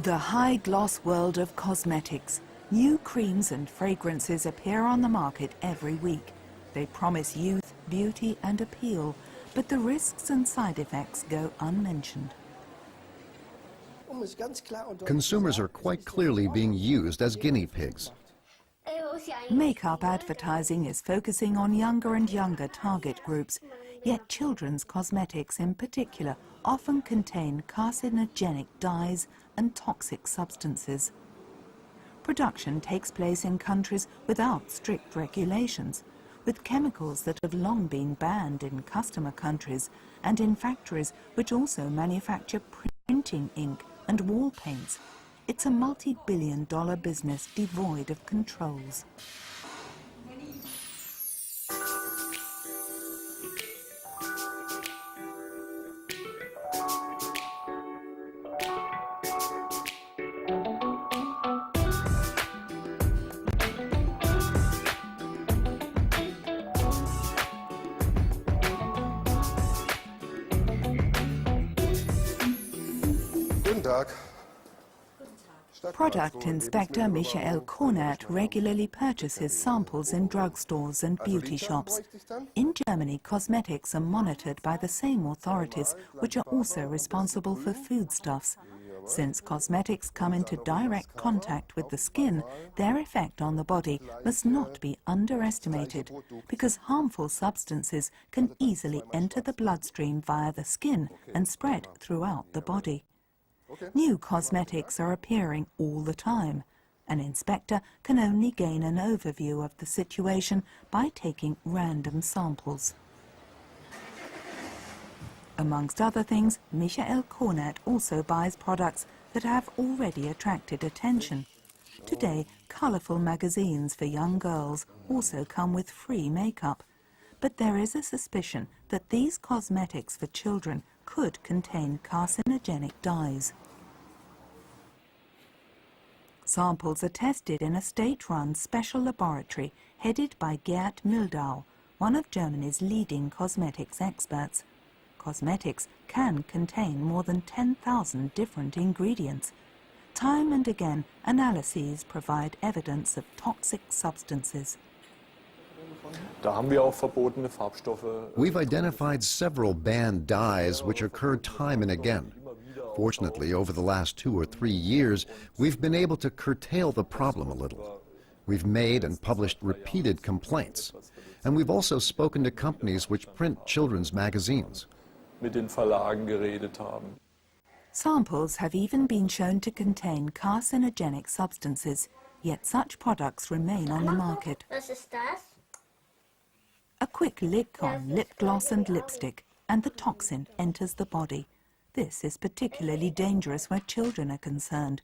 The high-gloss world of cosmetics. New creams and fragrances appear on the market every week. They promise youth, beauty and appeal, but the risks and side effects go unmentioned. Consumers are quite clearly being used as guinea pigs. Makeup advertising is focusing on younger and younger target groups, yet children's cosmetics in particular often contain carcinogenic dyes and toxic substances. Production takes place in countries without strict regulations, with chemicals that have long been banned in customer countries and in factories which also manufacture printing ink and wall paints. It's a multi-billion-dollar business devoid of controls. Guten Tag. Product Inspector Michael Kornert regularly purchases samples in drugstores and beauty shops. In Germany, cosmetics are monitored by the same authorities which are also responsible for foodstuffs. Since cosmetics come into direct contact with the skin, their effect on the body must not be underestimated, because harmful substances can easily enter the bloodstream via the skin and spread throughout the body. New cosmetics are appearing all the time. An inspector can only gain an overview of the situation by taking random samples. Amongst other things, Michael Kornert also buys products that have already attracted attention. Today, colourful magazines for young girls also come with free makeup. But there is a suspicion that these cosmetics for children could contain carcinogenic dyes. Samples are tested in a state-run special laboratory headed by Gerd Mildau, one of Germany's leading cosmetics experts. Cosmetics can contain more than 10,000 different ingredients. Time and again, analyses provide evidence of toxic substances. We've identified several banned dyes which occur time and again. Fortunately, over the last 2 or 3 years, we've been able to curtail the problem a little. We've made and published repeated complaints, and we've also spoken to companies which print children's magazines. Samples have even been shown to contain carcinogenic substances, yet such products remain on the market. A quick lick on lip gloss and lipstick, and the toxin enters the body. This is particularly dangerous where children are concerned.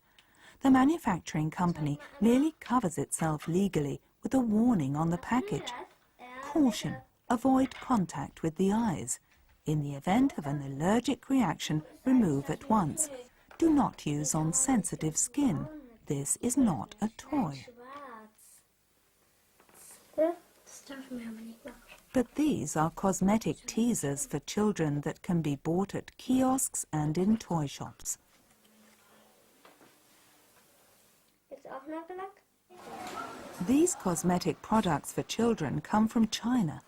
The manufacturing company merely covers itself legally with a warning on the package. Caution, avoid contact with the eyes. In the event of an allergic reaction, remove at once. Do not use on sensitive skin. This is not a toy. But these are cosmetic teasers for children that can be bought at kiosks and in toy shops. These cosmetic products for children come from China.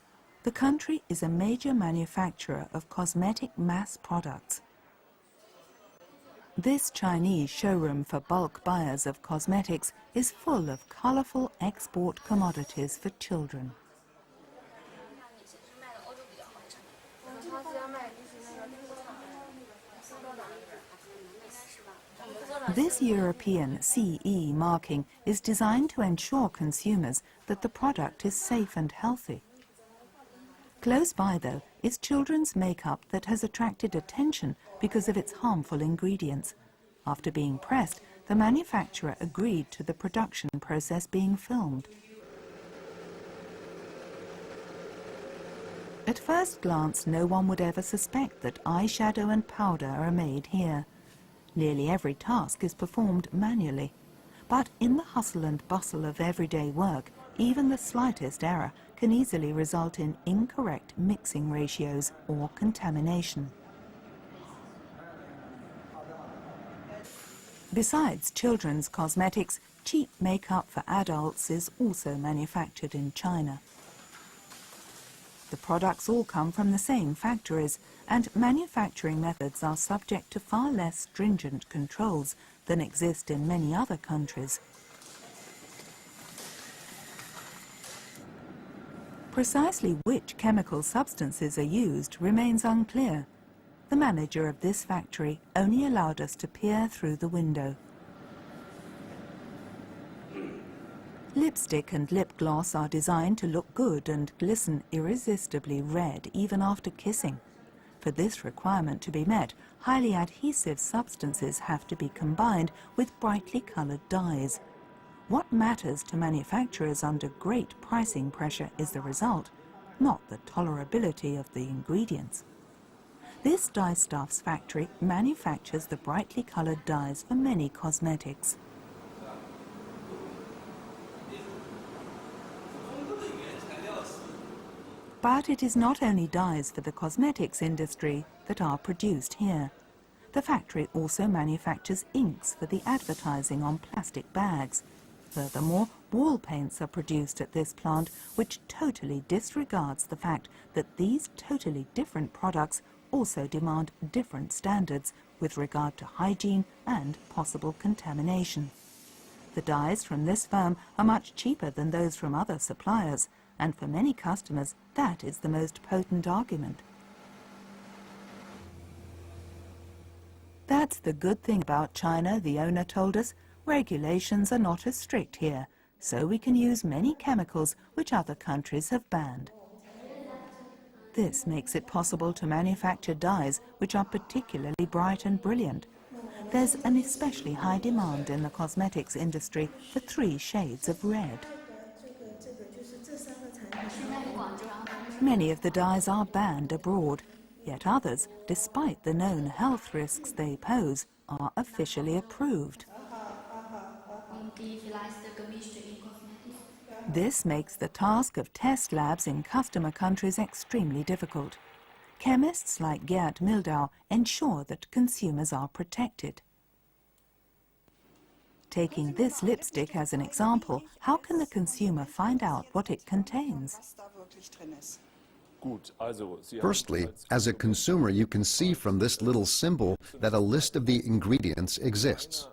The country is a major manufacturer of cosmetic mass products. This Chinese showroom for bulk buyers of cosmetics is full of colourful export commodities for children. This European CE marking is designed to ensure consumers that the product is safe and healthy. Close by, though, is children's makeup that has attracted attention because of its harmful ingredients. After being pressed, the manufacturer agreed to the production process being filmed. At first glance, no one would ever suspect that eyeshadow and powder are made here. Nearly every task is performed manually. But in the hustle and bustle of everyday work, even the slightest error can easily result in incorrect mixing ratios or contamination. Besides children's cosmetics, cheap makeup for adults is also manufactured in China. The products all come from the same factories, and manufacturing methods are subject to far less stringent controls than exist in many other countries. Precisely which chemical substances are used remains unclear. The manager of this factory only allowed us to peer through the window. Lipstick and lip gloss are designed to look good and glisten irresistibly red even after kissing. For this requirement to be met, highly adhesive substances have to be combined with brightly colored dyes. What matters to manufacturers under great pricing pressure is the result, not the tolerability of the ingredients. This dyestuffs factory manufactures the brightly colored dyes for many cosmetics. But it is not only dyes for the cosmetics industry that are produced here. The factory also manufactures inks for the advertising on plastic bags. Furthermore, wall paints are produced at this plant, which totally disregards the fact that these totally different products also demand different standards with regard to hygiene and possible contamination. The dyes from this firm are much cheaper than those from other suppliers, and for many customers that is the most potent argument. That's the good thing about China, the owner told us. Regulations are not as strict here, so we can use many chemicals which other countries have banned. This makes it possible to manufacture dyes which are particularly bright and brilliant. There's an especially high demand in the cosmetics industry for 3 shades of red. Many of the dyes are banned abroad, yet others, despite the known health risks they pose, are officially approved. This makes the task of test labs in customer countries extremely difficult. Chemists like Gerd Mildau ensure that consumers are protected. Taking this lipstick as an example, how can the consumer find out what it contains? Firstly, as a consumer, you can see from this little symbol that a list of the ingredients exists.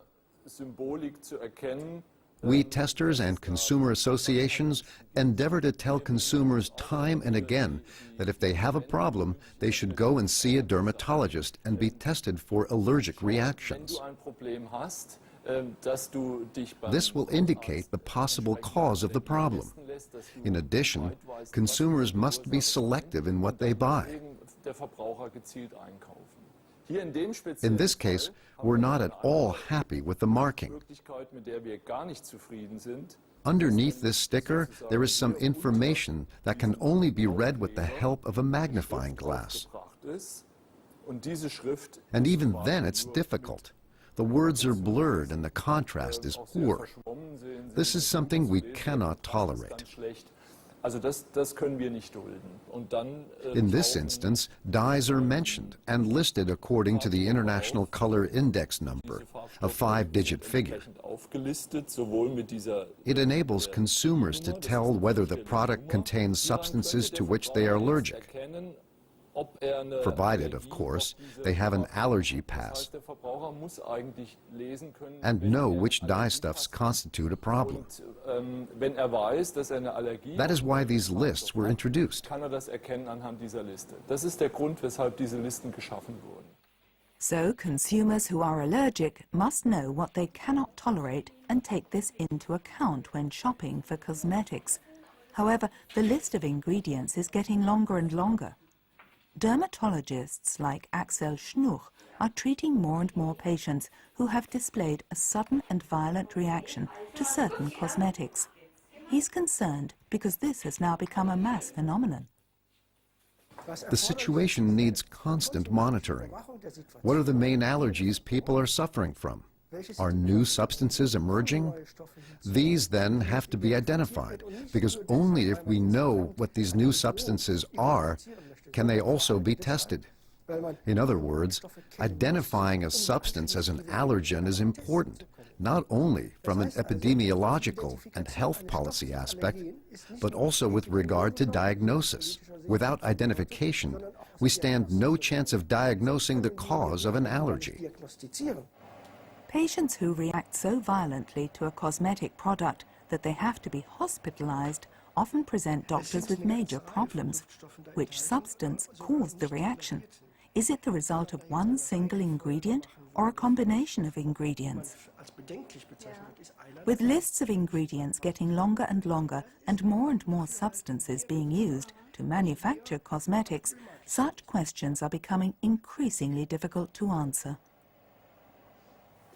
We testers and consumer associations endeavor to tell consumers time and again that if they have a problem, they should go and see a dermatologist and be tested for allergic reactions. This will indicate the possible cause of the problem. In addition, consumers must be selective in what they buy. In this case, we're not at all happy with the marking. Underneath this sticker, there is some information that can only be read with the help of a magnifying glass. And even then, it's difficult. The words are blurred and the contrast is poor. This is something we cannot tolerate. In this instance, dyes are mentioned and listed according to the International Color Index number, a 5-digit figure. It enables consumers to tell whether the product contains substances to which they are allergic, provided, of course, they have an allergy pass and know which dyestuffs constitute a problem. That is why these lists were introduced. So consumers who are allergic must know what they cannot tolerate and take this into account when shopping for cosmetics. However, the list of ingredients is getting longer and longer. Dermatologists like Axel Schnuch are treating more and more patients who have displayed a sudden and violent reaction to certain cosmetics. He's concerned because this has now become a mass phenomenon. The situation needs constant monitoring. What are the main allergies people are suffering from? Are new substances emerging? These then have to be identified, because only if we know what these new substances are can they also be tested. In other words, identifying a substance as an allergen is important, not only from an epidemiological and health policy aspect, but also with regard to diagnosis. Without identification, we stand no chance of diagnosing the cause of an allergy. Patients who react so violently to a cosmetic product that they have to be hospitalized often present doctors with major problems. Which substance caused the reaction? Is it the result of one single ingredient or a combination of ingredients? With lists of ingredients getting longer and longer and more substances being used to manufacture cosmetics, such questions are becoming increasingly difficult to answer.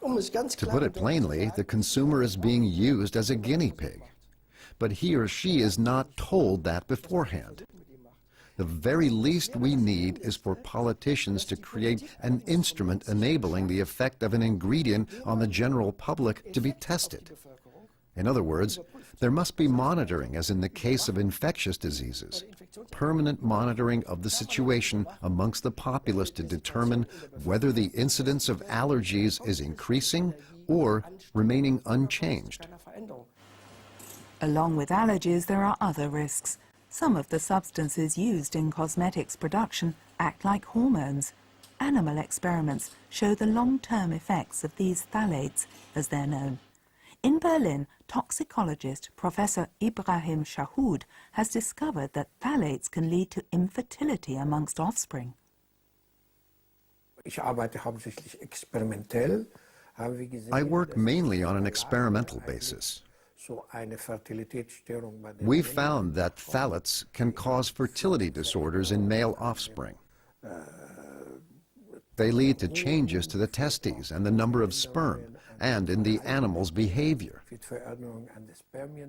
To put it plainly, the consumer is being used as a guinea pig. But he or she is not told that beforehand. The very least we need is for politicians to create an instrument enabling the effect of an ingredient on the general public to be tested. In other words, there must be monitoring, as in the case of infectious diseases, permanent monitoring of the situation amongst the populace to determine whether the incidence of allergies is increasing or remaining unchanged. Along with allergies, there are other risks. Some of the substances used in cosmetics production act like hormones. Animal experiments show the long-term effects of these phthalates, as they're known. In Berlin, toxicologist Professor Ibrahim Shahood has discovered that phthalates can lead to infertility amongst offspring. I work mainly on an experimental basis. We found that phthalates can cause fertility disorders in male offspring. They lead to changes to the testes and the number of sperm, and in the animal's behavior.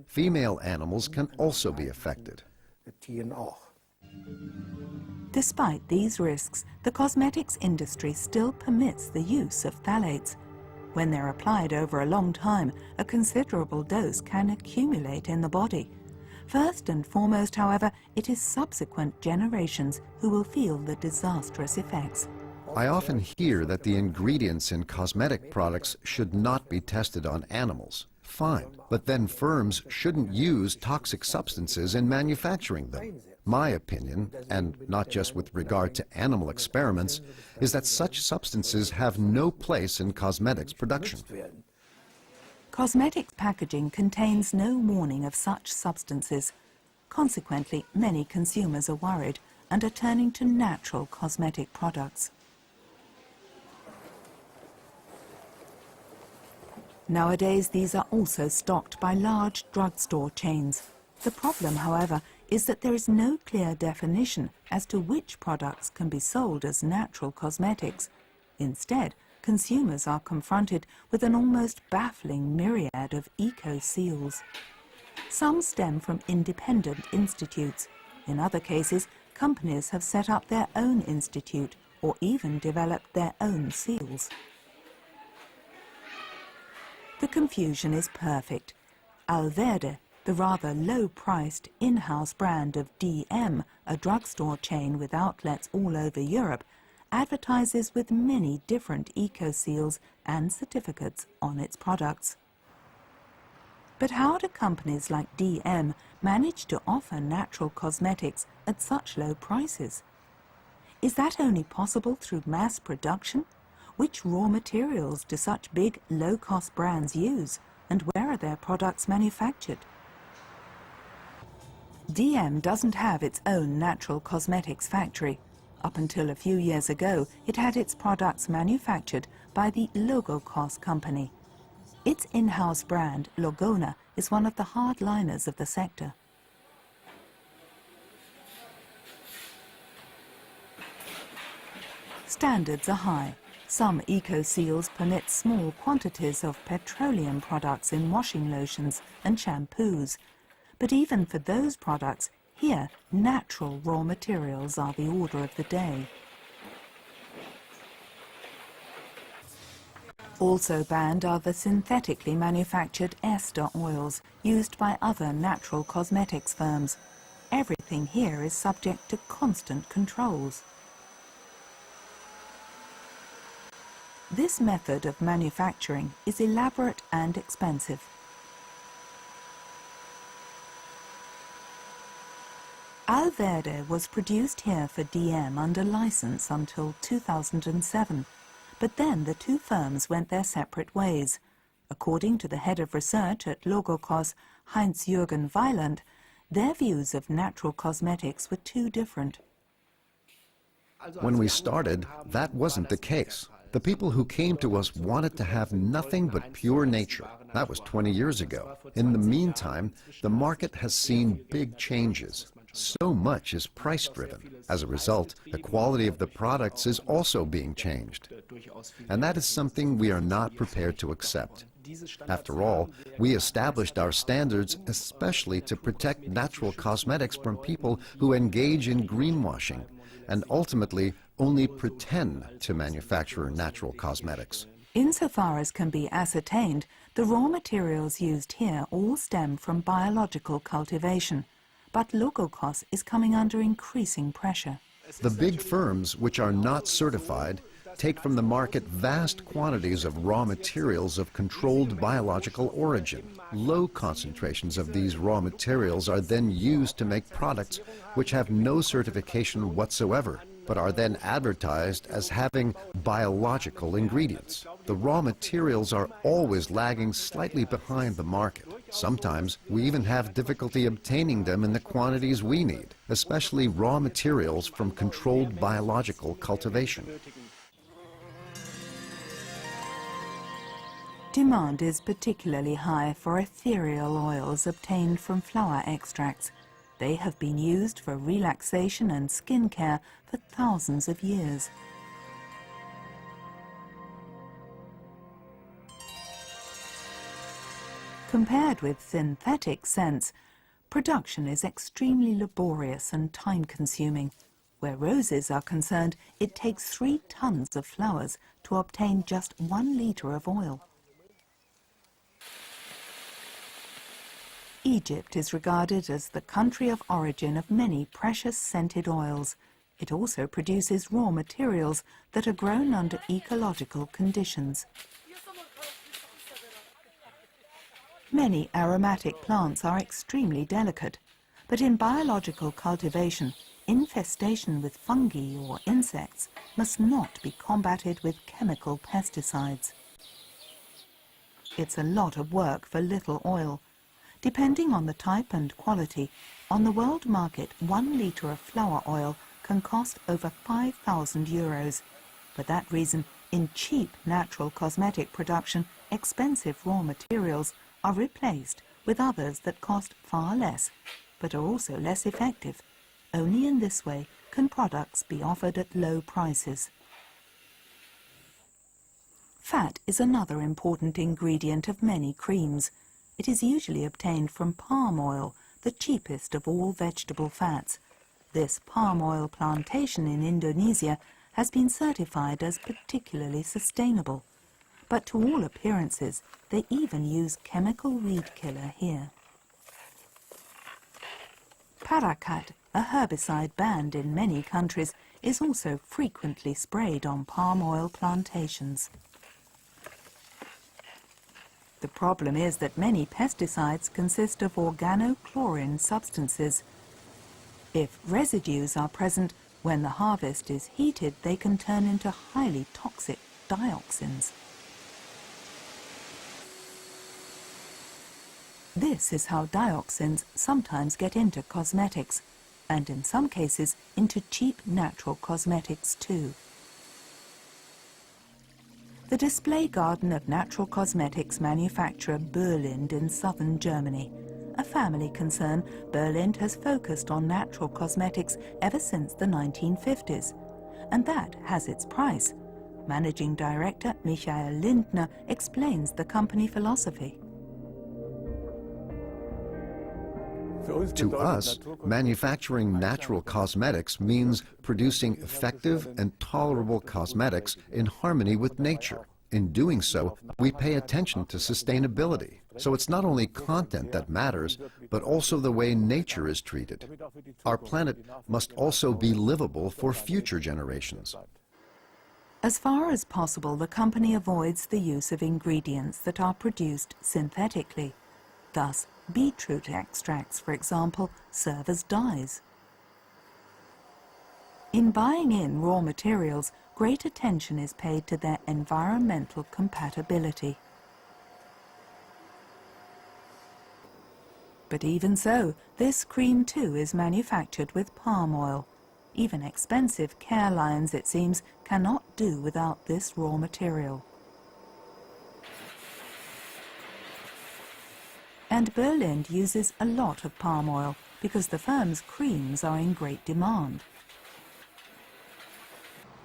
Female animals can also be affected. Despite these risks, the cosmetics industry still permits the use of phthalates. When they're applied over a long time, a considerable dose can accumulate in the body. First and foremost, however, it is subsequent generations who will feel the disastrous effects. I often hear that the ingredients in cosmetic products should not be tested on animals. Fine, but then firms shouldn't use toxic substances in manufacturing them. My opinion, and not just with regard to animal experiments, is that such substances have no place in cosmetics production. Cosmetics packaging contains no warning of such substances. Consequently, many consumers are worried and are turning to natural cosmetic products. Nowadays, these are also stocked by large drugstore chains. The problem, however, is that there is no clear definition as to which products can be sold as natural cosmetics. Instead, consumers are confronted with an almost baffling myriad of eco-seals. Some stem from independent institutes. In other cases, companies have set up their own institute or even developed their own seals. The confusion is perfect. Valed, the rather low-priced in-house brand of DM, a drugstore chain with outlets all over Europe, advertises with many different eco-seals and certificates on its products. But how do companies like DM manage to offer natural cosmetics at such low prices? Is that only possible through mass production? Which raw materials do such big, low-cost brands use, and where are their products manufactured? DM doesn't have its own natural cosmetics factory. Up until a few years ago, it had its products manufactured by the Logokos company. Its in-house brand, Logona, is one of the hardliners of the sector. Standards are high. Some eco-seals permit small quantities of petroleum products in washing lotions and shampoos. But even for those products, here, natural raw materials are the order of the day. Also banned are the synthetically manufactured ester oils used by other natural cosmetics firms. Everything here is subject to constant controls. This method of manufacturing is elaborate and expensive. Valed was produced here for DM under license until 2007, but then the two firms went their separate ways. According to the head of research at Logokos, Heinz-Jürgen Weiland, their views of natural cosmetics were too different. When we started, that wasn't the case. The people who came to us wanted to have nothing but pure nature. That was 20 years ago. In the meantime, the market has seen big changes. So much is price-driven. As a result, the quality of the products is also being changed. And that is something we are not prepared to accept. After all, we established our standards especially to protect natural cosmetics from people who engage in greenwashing and ultimately only pretend to manufacture natural cosmetics. Insofar as can be ascertained, the raw materials used here all stem from biological cultivation. But Logokos is coming under increasing pressure. The big firms, which are not certified, take from the market vast quantities of raw materials of controlled biological origin. Low concentrations of these raw materials are then used to make products which have no certification whatsoever, but are then advertised as having biological ingredients. The raw materials are always lagging slightly behind the market. Sometimes we even have difficulty obtaining them in the quantities we need, especially raw materials from controlled biological cultivation. Demand is particularly high for ethereal oils obtained from flower extracts. They have been used for relaxation and skin care for thousands of years. Compared with synthetic scents, production is extremely laborious and time-consuming. Where roses are concerned, it takes 3 tons of flowers to obtain just 1 liter of oil. Egypt is regarded as the country of origin of many precious scented oils. It also produces raw materials that are grown under ecological conditions. Many aromatic plants are extremely delicate, but in biological cultivation, infestation with fungi or insects must not be combated with chemical pesticides. It's a lot of work for little oil. Depending on the type and quality, on the world market 1 liter of flower oil can cost over 5,000 euros. For that reason, in cheap natural cosmetic production, expensive raw materials are replaced with others that cost far less, but are also less effective. Only in this way can products be offered at low prices. Fat is another important ingredient of many creams. It is usually obtained from palm oil, the cheapest of all vegetable fats. This palm oil plantation in Indonesia has been certified as particularly sustainable. But to all appearances, they even use chemical weed killer here. Paraquat, a herbicide banned in many countries, is also frequently sprayed on palm oil plantations. The problem is that many pesticides consist of organochlorine substances. If residues are present, when the harvest is heated, they can turn into highly toxic dioxins. This is how dioxins sometimes get into cosmetics, and in some cases into cheap natural cosmetics too. The display garden of natural cosmetics manufacturer Berlind in southern Germany. A family concern, Berlind has focused on natural cosmetics ever since the 1950s, and that has its price. Managing Director Michael Lindner explains the company philosophy. To us, manufacturing natural cosmetics means producing effective and tolerable cosmetics in harmony with nature. In doing so, we pay attention to sustainability. So it's not only content that matters, but also the way nature is treated. Our planet must also be livable for future generations. As far as possible, the company avoids the use of ingredients that are produced synthetically. Thus, beetroot extracts, for example, serve as dyes. In buying in raw materials, great attention is paid to their environmental compatibility. But even so, this cream too is manufactured with palm oil. Even expensive care lines, it seems, cannot do without this raw material. And Berlin uses a lot of palm oil because the firm's creams are in great demand.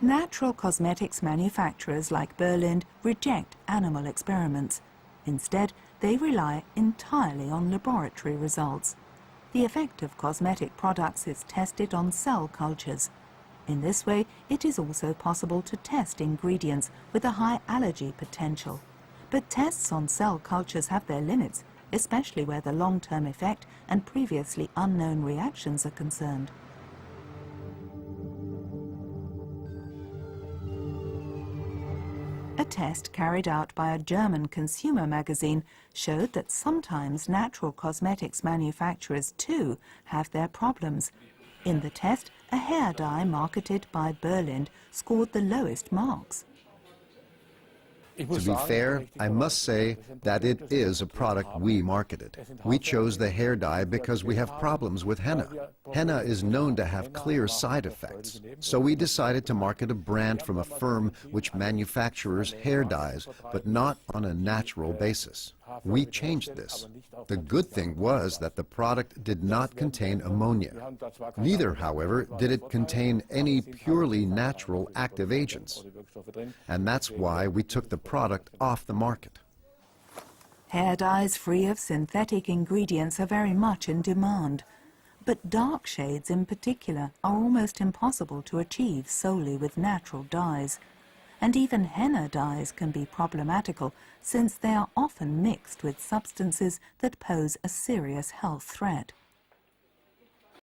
Natural cosmetics manufacturers like Berlin reject animal experiments. Instead, they rely entirely on laboratory results. The effect of cosmetic products is tested on cell cultures. In this way, it is also possible to test ingredients with a high allergy potential. But tests on cell cultures have their limits, especially where the long-term effect and previously unknown reactions are concerned. A test carried out by a German consumer magazine showed that sometimes natural cosmetics manufacturers too have their problems. In the test, a hair dye marketed by Berlin scored the lowest marks. To be fair, I must say that it is a product we marketed. We chose the hair dye because we have problems with henna. Henna is known to have clear side effects, so we decided to market a brand from a firm which manufactures hair dyes, but not on a natural basis. We changed this. The good thing was that the product did not contain ammonia. Neither, however, did it contain any purely natural active agents. And that's why we took the product off the market. Hair dyes free of synthetic ingredients are very much in demand. But dark shades in particular are almost impossible to achieve solely with natural dyes. And even henna dyes can be problematical since they are often mixed with substances that pose a serious health threat.